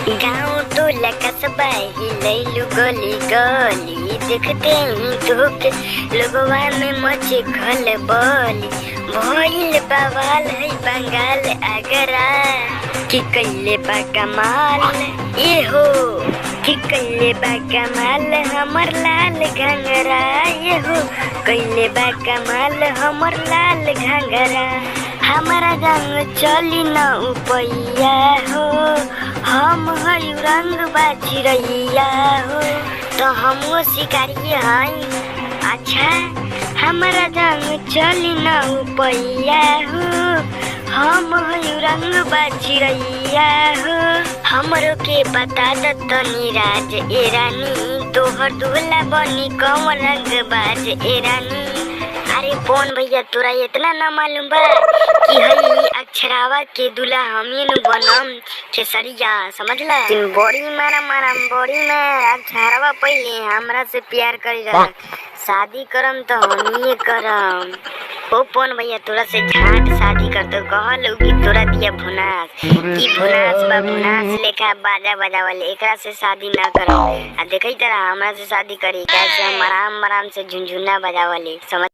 गाँव टोला कस्बा हिलैलु गली गली, देखते ही धोके लोगवा में मचे खलबली। भइल बवाल है बंगाल आगरा, कि कैले बा कमाल ये हो, कि कैले बा कमाल हमर लाल घंगरा ये हो, कैले बा कमाल हमर लाल घंगरा। हमारा रंग चली न उपैया हो, हम हई रंग बाचिरैया हो, तो हमो शिकारी हई। अच्छा हमारा रंग चली न उपैया हो, हम हई रंग बाचिरैया हो। हमरो के बता द तनी राज ए रानी, तोहर दूल्हा बनी कौन रंग बाज ए रानी। अरे कौन भैया तोरा इतना ना मालूम बा कि हई अक्षरावा के दूल्हा हमी नु बनम केसरिया, समझला। बड़ी मारा बड़ी में अक्षरावा पहले हमरा से प्यार करी रहा, शादी करम तो हमी करम। ओ कौन भैया तोरा से झाट शादी कर तो कहल कि तोरा दिया भुनास, ई भुनास बा भुनास लेखा बाजा बजावले, एकरा से शादी ना करम। आ देखई तरह हमरा से शादी करी कैसे हम आराम से झुनझुना बजावले, समझ।